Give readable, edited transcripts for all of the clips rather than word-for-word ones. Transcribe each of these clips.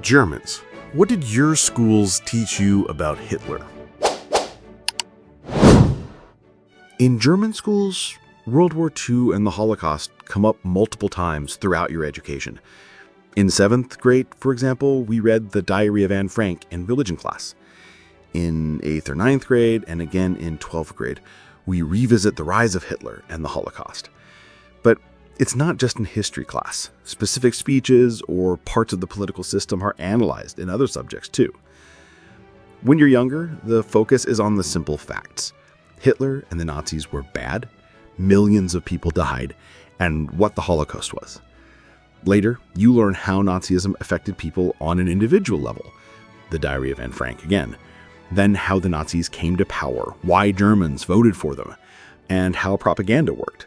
Germans. What did your schools teach you about Hitler? In German schools, World War II and the Holocaust come up multiple times throughout your education. In 7th grade, for example, we read The Diary of Anne Frank in religion class. In 8th or 9th grade, and again in 12th grade, we revisit the rise of Hitler and the Holocaust. But it's not just in history class. Specific speeches or parts of the political system are analyzed in other subjects too. When you're younger, the focus is on the simple facts. Hitler and the Nazis were bad, millions of people died, and what the Holocaust was. Later, you learn how Nazism affected people on an individual level. The Diary of Anne Frank again. Then how the Nazis came to power, why Germans voted for them, and how propaganda worked.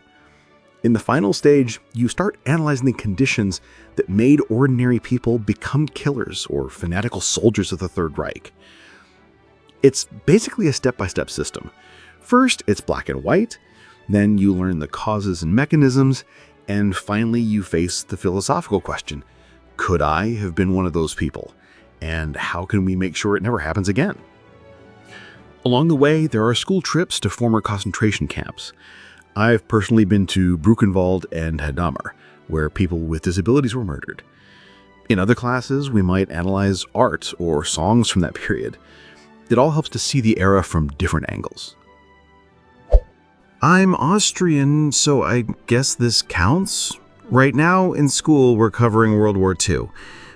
In the final stage, you start analyzing the conditions that made ordinary people become killers or fanatical soldiers of the Third Reich. It's basically a step-by-step system. First, it's black and white, then you learn the causes and mechanisms, and finally you face the philosophical question, could I have been one of those people? And how can we make sure it never happens again? Along the way, there are school trips to former concentration camps. I've personally been to Buchenwald and Hadamar, where people with disabilities were murdered. In other classes, we might analyze art or songs from that period. It all helps to see the era from different angles. I'm Austrian, so I guess this counts? Right now, in school, we're covering World War II.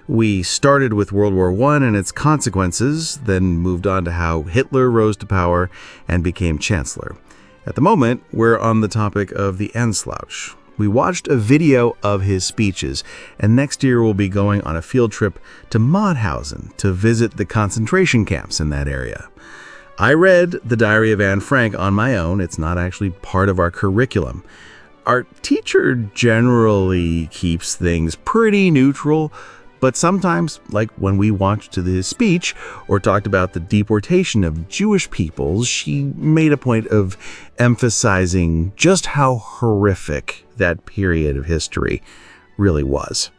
We started with World War I and its consequences, then moved on to how Hitler rose to power and became chancellor. At the moment, we're on the topic of the Anschluss. We watched a video of his speeches, and next year we'll be going on a field trip to Mauthausen to visit the concentration camps in that area. I read The Diary of Anne Frank on my own. It's not actually part of our curriculum. Our teacher generally keeps things pretty neutral, but sometimes, like when we watched his speech or talked about the deportation of Jewish peoples, she made a point of emphasizing just how horrific that period of history really was.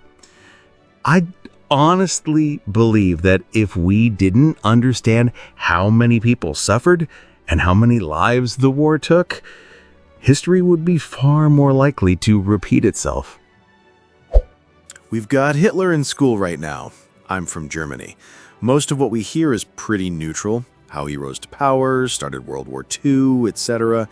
I honestly believe that if we didn't understand how many people suffered and how many lives the war took, history would be far more likely to repeat itself. We've got Hitler in school right now. I'm from Germany. Most of what we hear is pretty neutral, how he rose to power, started World War II, etc.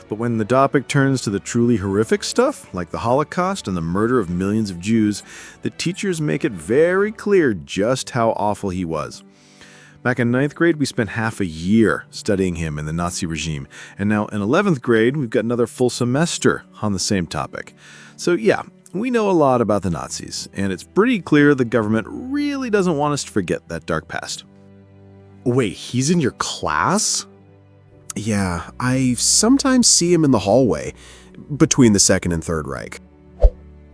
But when the topic turns to the truly horrific stuff, like the Holocaust and the murder of millions of Jews, the teachers make it very clear just how awful he was. Back in 9th grade, we spent half a year studying him in the Nazi regime, and now in 11th grade, we've got another full semester on the same topic. So yeah, we know a lot about the Nazis, and it's pretty clear the government really doesn't want us to forget that dark past. Wait, he's in your class? Yeah, I sometimes see him in the hallway between the Second and Third Reich.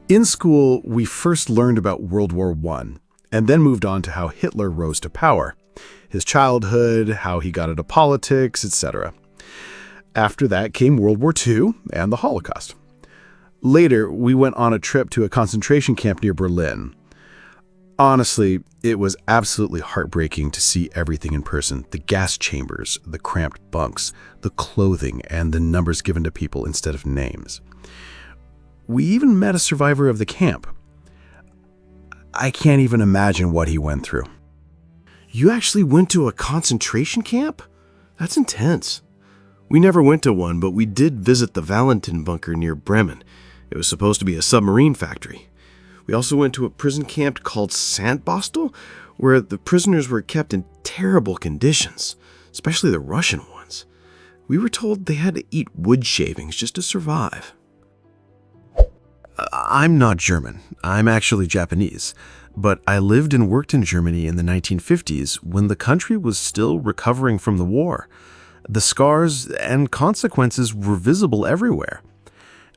In school, we first learned about World War I, and then moved on to how Hitler rose to power, his childhood, how he got into politics, etc. After that came World War II and the Holocaust. Later, we went on a trip to a concentration camp near Berlin. Honestly, it was absolutely heartbreaking to see everything in person. The gas chambers, the cramped bunks, the clothing, and the numbers given to people instead of names. We even met a survivor of the camp. I can't even imagine what he went through. You actually went to a concentration camp? That's intense. We never went to one, but we did visit the Valentin bunker near Bremen. It was supposed to be a submarine factory. We also went to a prison camp called Sandbostel, where the prisoners were kept in terrible conditions, especially the Russian ones. We were told they had to eat wood shavings just to survive. I'm not German. I'm actually Japanese. But I lived and worked in Germany in the 1950s when the country was still recovering from the war. The scars and consequences were visible everywhere.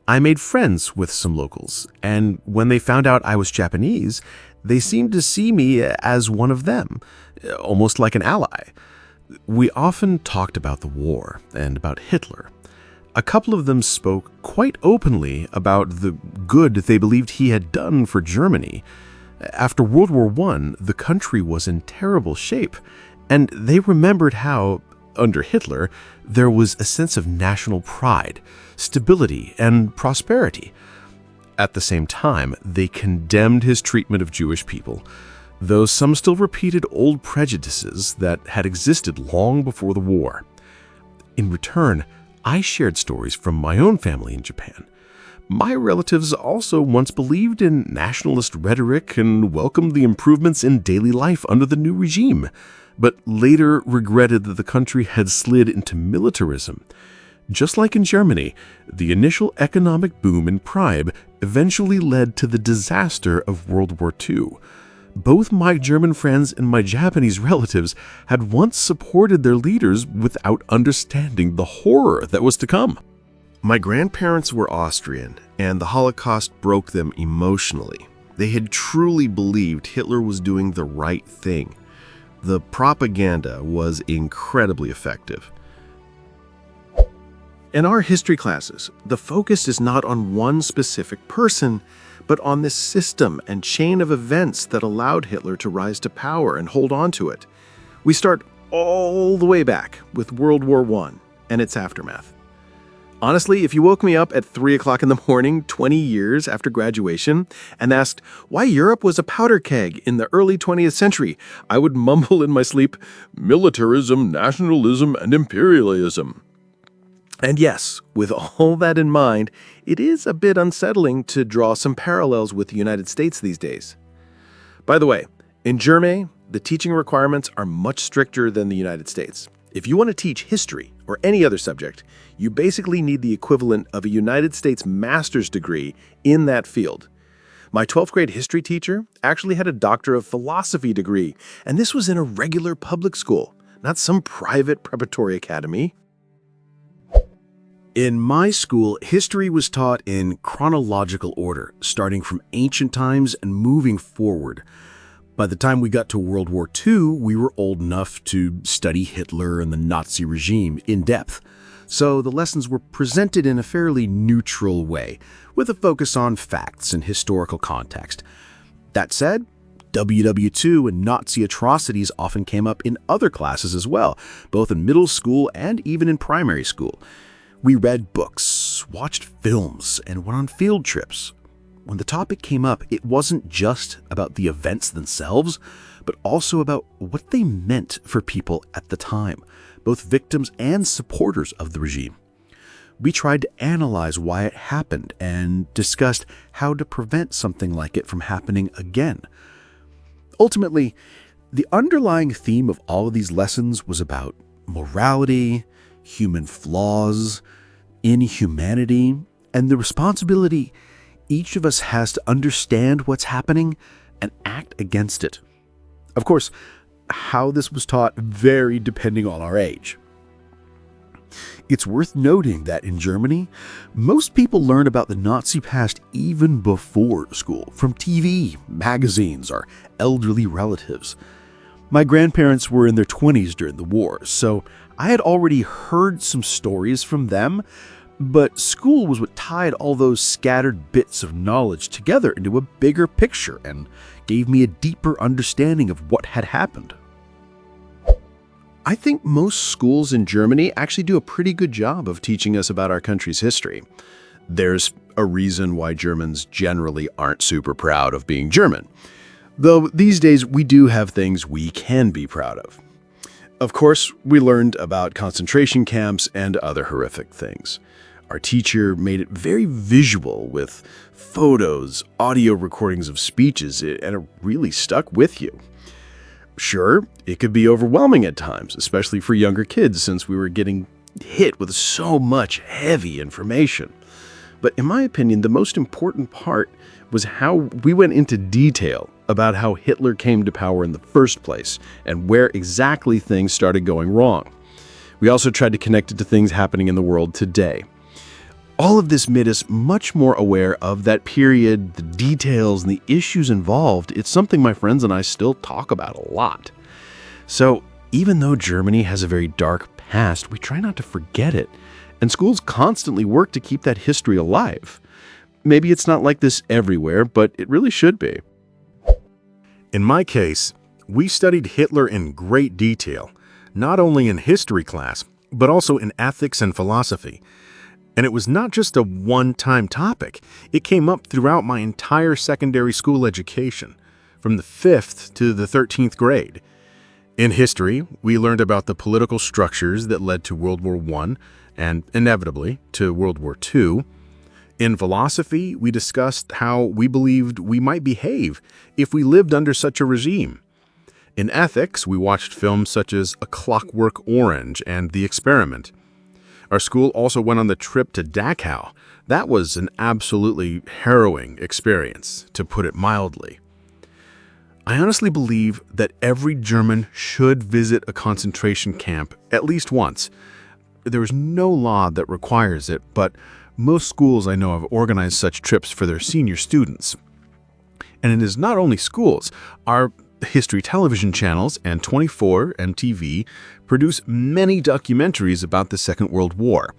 I made friends with some locals, and when they found out I was Japanese, they seemed to see me as one of them, almost like an ally. We often talked about the war and about Hitler. A couple of them spoke quite openly about the good they believed he had done for Germany. After World War I, the country was in terrible shape, and they remembered how, under Hitler, there was a sense of national pride, stability, and prosperity. At the same time, they condemned his treatment of Jewish people, though some still repeated old prejudices that had existed long before the war. In return, I shared stories from my own family in Japan. My relatives also once believed in nationalist rhetoric and welcomed the improvements in daily life under the new regime, but later regretted that the country had slid into militarism. Just like in Germany, the initial economic boom in pride eventually led to the disaster of World War II. Both my German friends and my Japanese relatives had once supported their leaders without understanding the horror that was to come. My grandparents were Austrian, and the Holocaust broke them emotionally. They had truly believed Hitler was doing the right thing. The propaganda was incredibly effective. In our history classes, the focus is not on one specific person, but on this system and chain of events that allowed Hitler to rise to power and hold on to it. We start all the way back with World War I and its aftermath. Honestly, if you woke me up at 3 o'clock in the morning 20 years after graduation and asked why Europe was a powder keg in the early 20th century, I would mumble in my sleep, militarism, nationalism, and imperialism. And yes, with all that in mind, it is a bit unsettling to draw some parallels with the United States these days. By the way, in Germany, the teaching requirements are much stricter than the United States. If you want to teach history or any other subject, you basically need the equivalent of a United States master's degree in that field. My 12th grade history teacher actually had a Doctor of Philosophy degree, and this was in a regular public school, not some private preparatory academy. In my school, history was taught in chronological order, starting from ancient times and moving forward. By the time we got to World War II, we were old enough to study Hitler and the Nazi regime in depth. So the lessons were presented in a fairly neutral way, with a focus on facts and historical context. That said, WW2 and Nazi atrocities often came up in other classes as well, both in middle school and even in primary school. We read books, watched films, and went on field trips. When the topic came up, it wasn't just about the events themselves, but also about what they meant for people at the time, both victims and supporters of the regime. We tried to analyze why it happened and discussed how to prevent something like it from happening again. Ultimately, the underlying theme of all of these lessons was about morality, human flaws, inhumanity, and the responsibility each of us has to understand what's happening and act against it. Of course, how this was taught varied depending on our age. It's worth noting that in Germany, most people learn about the Nazi past even before school, from TV, magazines, or elderly relatives. My grandparents were in their 20s during the war, so I had already heard some stories from them, but school was what tied all those scattered bits of knowledge together into a bigger picture and gave me a deeper understanding of what had happened. I think most schools in Germany actually do a pretty good job of teaching us about our country's history. There's a reason why Germans generally aren't super proud of being German, though these days we do have things we can be proud of. Of course, we learned about concentration camps and other horrific things. Our teacher made it very visual with photos, audio recordings of speeches, and it really stuck with you. Sure, it could be overwhelming at times, especially for younger kids since we were getting hit with so much heavy information. But in my opinion, the most important part was how we went into detail about how Hitler came to power in the first place and where exactly things started going wrong. We also tried to connect it to things happening in the world today. All of this made us much more aware of that period, the details, and the issues involved. It's something my friends and I still talk about a lot. So even though Germany has a very dark past, we try not to forget it, and schools constantly work to keep that history alive. Maybe it's not like this everywhere, but it really should be. In my case, we studied Hitler in great detail, not only in history class, but also in ethics and philosophy. And it was not just a one-time topic. It came up throughout my entire secondary school education, from the 5th to the 13th grade. In history, we learned about the political structures that led to World War I and, inevitably, to World War II. In philosophy, we discussed how we believed we might behave if we lived under such a regime. In ethics, we watched films such as A Clockwork Orange and The Experiment. Our school also went on the trip to Dachau. That was an absolutely harrowing experience, to put it mildly. I honestly believe that every German should visit a concentration camp at least once. There is no law that requires it, but most schools I know have organized such trips for their senior students. And it is not only schools. Our history television channels and 24, MTV, produce many documentaries about the Second World War.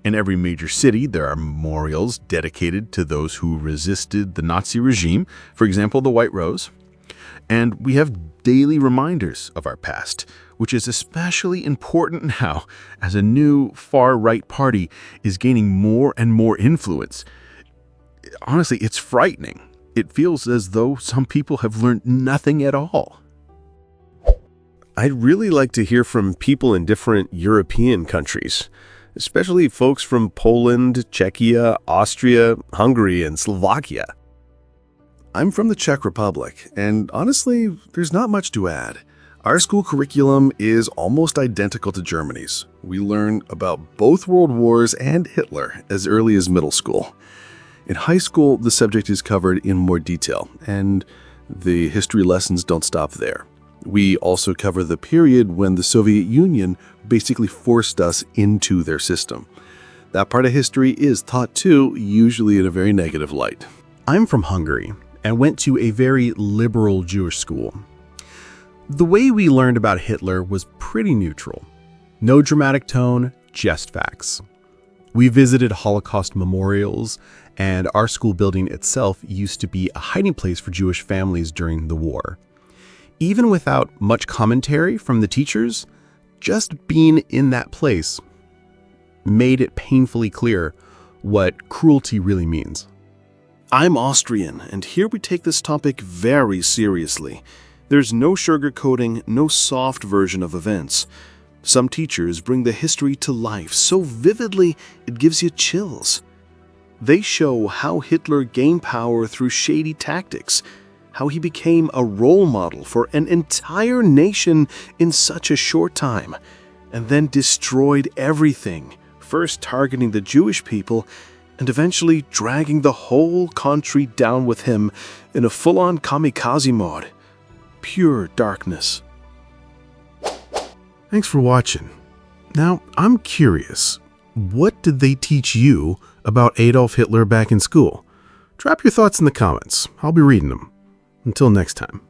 In every major city, there are memorials dedicated to those who resisted the Nazi regime, for example, the White Rose. And we have daily reminders of our past, which is especially important now as a new far-right party is gaining more and more influence. Honestly, it's frightening. It feels as though some people have learned nothing at all. I'd really like to hear from people in different European countries, especially folks from Poland, Czechia, Austria, Hungary, and Slovakia. I'm from the Czech Republic, and honestly, there's not much to add. Our school curriculum is almost identical to Germany's. We learn about both world wars and Hitler as early as middle school. In high school, the subject is covered in more detail, and the history lessons don't stop there. We also cover the period when the Soviet Union basically forced us into their system. That part of history is taught too, usually in a very negative light. I'm from Hungary and went to a very liberal Jewish school. The way we learned about Hitler was pretty neutral. No dramatic tone, just facts. We visited Holocaust memorials, and our school building itself used to be a hiding place for Jewish families during the war. Even without much commentary from the teachers, just being in that place made it painfully clear what cruelty really means. I'm Austrian, and here we take this topic very seriously. There's no sugarcoating, no soft version of events. Some teachers bring the history to life so vividly it gives you chills. They show how Hitler gained power through shady tactics, how he became a role model for an entire nation in such a short time, and then destroyed everything, first targeting the Jewish people and eventually dragging the whole country down with him in a full-on kamikaze mode. Pure darkness. Thanks for watching. Now, I'm curious, what did they teach you about Adolf Hitler back in school? Drop your thoughts in the comments. I'll be reading them. Until next time.